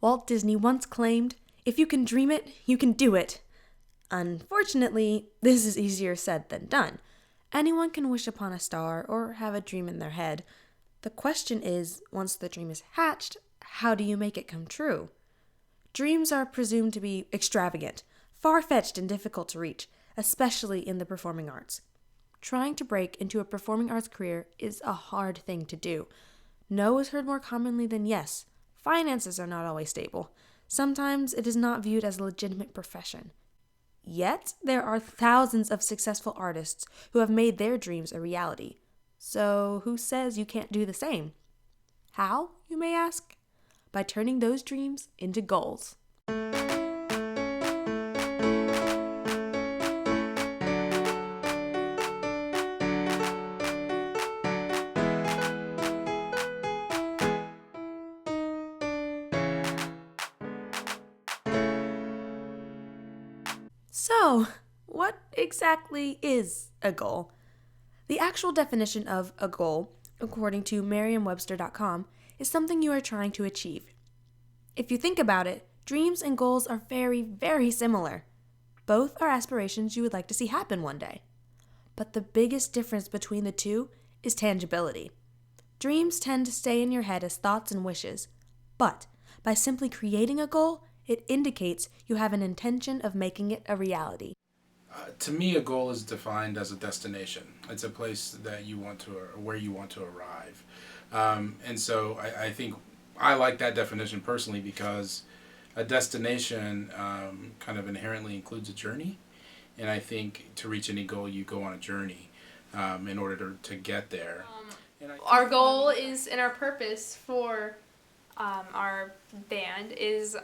Walt Disney once claimed, "If you can dream it, you can do it." Unfortunately, this is easier said than done. Anyone can wish upon a star or have a dream in their head. The question is, once the dream is hatched, how do you make it come true? Dreams are presumed to be extravagant, far-fetched, and difficult to reach, especially in the performing arts. Trying to break into a performing arts career is a hard thing to do. No is heard more commonly than yes. Finances are not always stable. Sometimes it is not viewed as a legitimate profession. Yet, there are thousands of successful artists who have made their dreams a reality. So, who says you can't do the same? How, you may ask? By turning those dreams into goals. So, what exactly is a goal? The actual definition of a goal, according to Merriam-Webster.com, is something you are trying to achieve. If you think about it, dreams and goals are very, very similar. Both are aspirations you would like to see happen one day. But the biggest difference between the two is tangibility. Dreams tend to stay in your head as thoughts and wishes, but by simply creating a goal, it indicates you have an intention of making it a reality. To me, a goal is defined as a destination. It's a place that you want to, or where you want to arrive. And so I think I like that definition personally because a destination kind of inherently includes a journey. And I think to reach any goal, you go on a journey in order to get there. Our goal is, and our purpose for our band is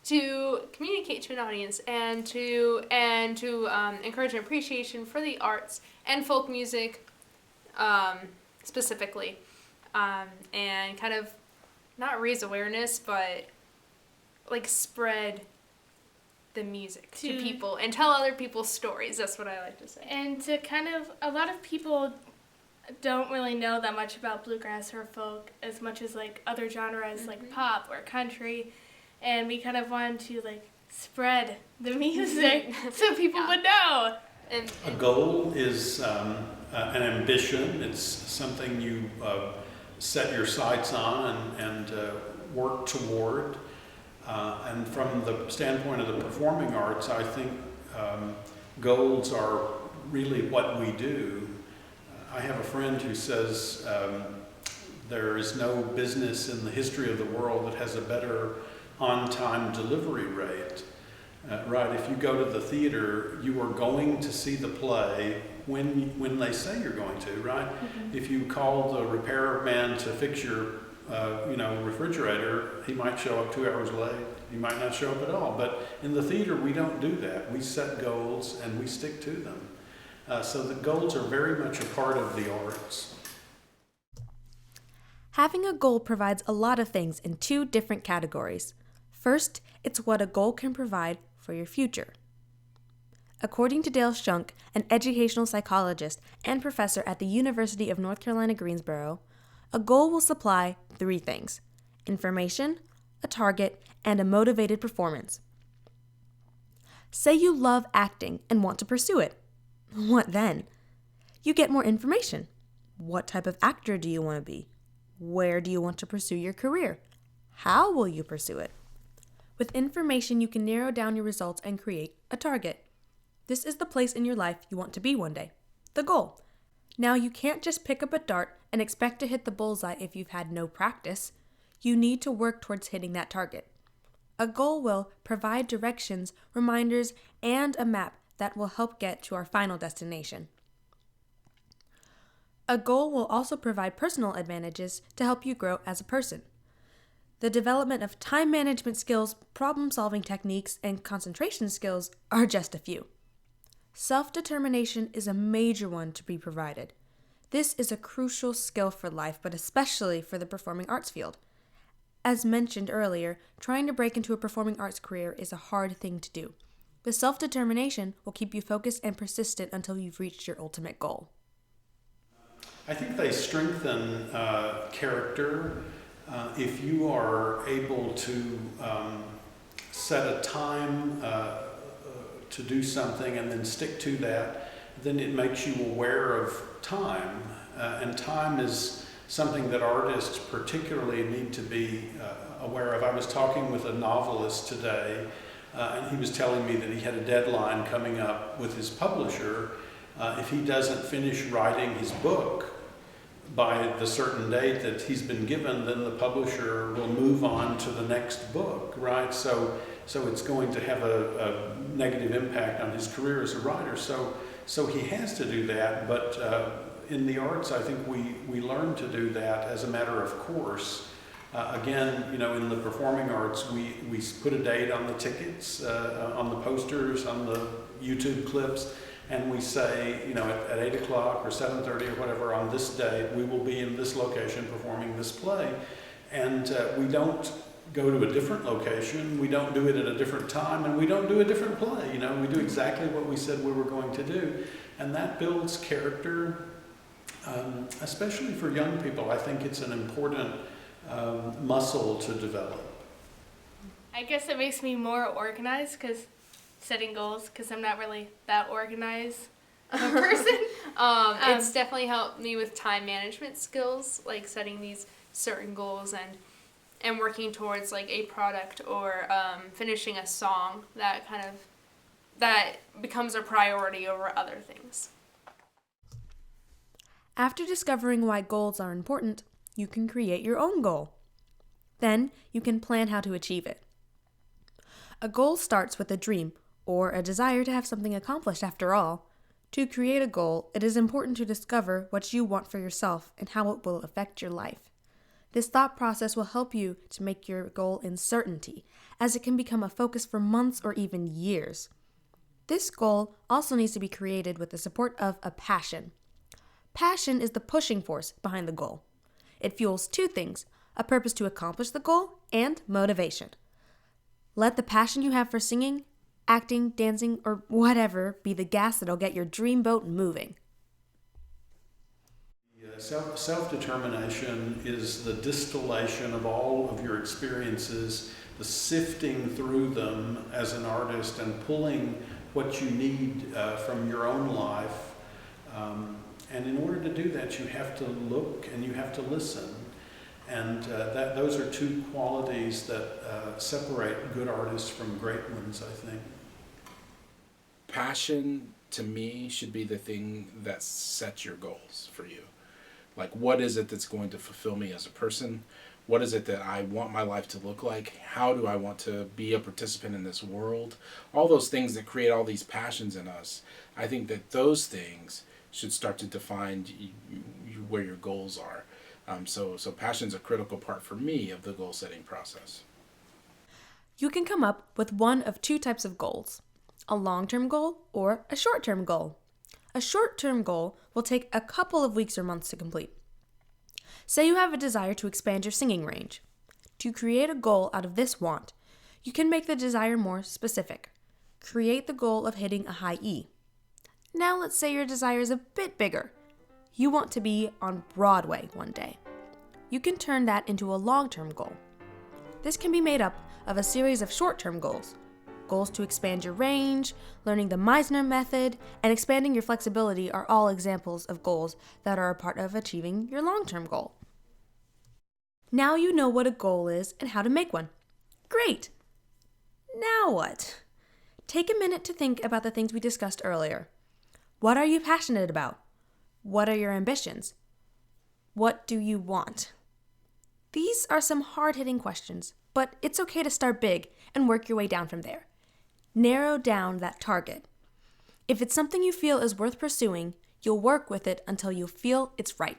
to communicate to an audience and to encourage an appreciation for the arts and folk music specifically, and kind of not raise awareness, but like spread the music to people and tell other people's stories. That's what I like to say. And to kind of, a lot of people don't really know that much about bluegrass or folk as much as like other genres like pop or country, and we kind of wanted to like spread the music so people would know. And a goal is an ambition. It's something you set your sights on and work toward. And from the standpoint of the performing arts, I think goals are really what we do. I have a friend who says there is no business in the history of the world that has a better on-time delivery rate. Right, if you go to the theater, you are going to see the play when they say you're going to, right? Mm-hmm. If you call the repairman to fix your refrigerator, he might show up 2 hours late. He might not show up at all. But in the theater, we don't do that. We set goals and we stick to them. So the goals are very much a part of the arts. Having a goal provides a lot of things in two different categories. First, it's what a goal can provide for your future. According to Dale Shunk, an educational psychologist and professor at the University of North Carolina, Greensboro, a goal will supply three things: information, a target, and a motivated performance. Say you love acting and want to pursue it. What then? You get more information. What type of actor do you want to be? Where do you want to pursue your career? How will you pursue it? With information, you can narrow down your results and create a target. This is the place in your life you want to be one day. The goal. Now, you can't just pick up a dart and expect to hit the bullseye if you've had no practice. You need to work towards hitting that target. A goal will provide directions, reminders, and a map that will help get to our final destination. A goal will also provide personal advantages to help you grow as a person. The development of time management skills, problem-solving techniques, and concentration skills are just a few. Self-determination is a major one to be provided. This is a crucial skill for life, but especially for the performing arts field. As mentioned earlier, trying to break into a performing arts career is a hard thing to do. The self-determination will keep you focused and persistent until you've reached your ultimate goal. I think they strengthen character if you are able to set a time to do something and then stick to that, then it makes you aware of time. And time is something that artists particularly need to be aware of. I was talking with a novelist today, and he was telling me that he had a deadline coming up with his publisher. If he doesn't finish writing his book by the certain date that he's been given, then the publisher will move on to the next book, right? So it's going to have a negative impact on his career as a writer. So he has to do that, but in the arts, I think we learn to do that as a matter of course. Again, in the performing arts, we put a date on the tickets, on the posters, on the YouTube clips, and we say, at 8 o'clock or 7:30 or whatever on this day, we will be in this location performing this play. And we don't go to a different location, we don't do it at a different time, and we don't do a different play. We do exactly what we said we were going to do. And that builds character, especially for young people. I think it's an important muscle to develop. I guess it makes me more organized setting goals, because I'm not really that organized of a person. It's definitely helped me with time management skills, like setting these certain goals and working towards like a product or finishing a song that becomes a priority over other things. After discovering why goals are important, you can create your own goal. Then you can plan how to achieve it. A goal starts with a dream or a desire to have something accomplished after all. To create a goal, it is important to discover what you want for yourself and how it will affect your life. This thought process will help you to make your goal in certainty, as it can become a focus for months or even years. This goal also needs to be created with the support of a passion. Passion is the pushing force behind the goal. It fuels two things: a purpose to accomplish the goal and motivation. Let the passion you have for singing, acting, dancing, or whatever be the gas that'll get your dream boat moving. Self-determination is the distillation of all of your experiences, the sifting through them as an artist and pulling what you need from your own life. And in order to do that, you have to look and you have to listen. And those are two qualities that separate good artists from great ones, I think. Passion, to me, should be the thing that sets your goals for you. Like, what is it that's going to fulfill me as a person? What is it that I want my life to look like? How do I want to be a participant in this world? All those things that create all these passions in us, I think that those things should start to define where your goals are. So passion's a critical part for me of the goal-setting process. You can come up with one of two types of goals: a long-term goal or a short-term goal. A short-term goal will take a couple of weeks or months to complete. Say you have a desire to expand your singing range. To create a goal out of this want, you can make the desire more specific. Create the goal of hitting a high E. Now let's say your desire is a bit bigger. You want to be on Broadway one day. You can turn that into a long-term goal. This can be made up of a series of short-term goals. Goals to expand your range, learning the Meisner method, and expanding your flexibility are all examples of goals that are a part of achieving your long-term goal. Now you know what a goal is and how to make one. Great! Now what? Take a minute to think about the things we discussed earlier. What are you passionate about? What are your ambitions? What do you want? These are some hard-hitting questions, but it's okay to start big and work your way down from there. Narrow down that target. If it's something you feel is worth pursuing, you'll work with it until you feel it's right.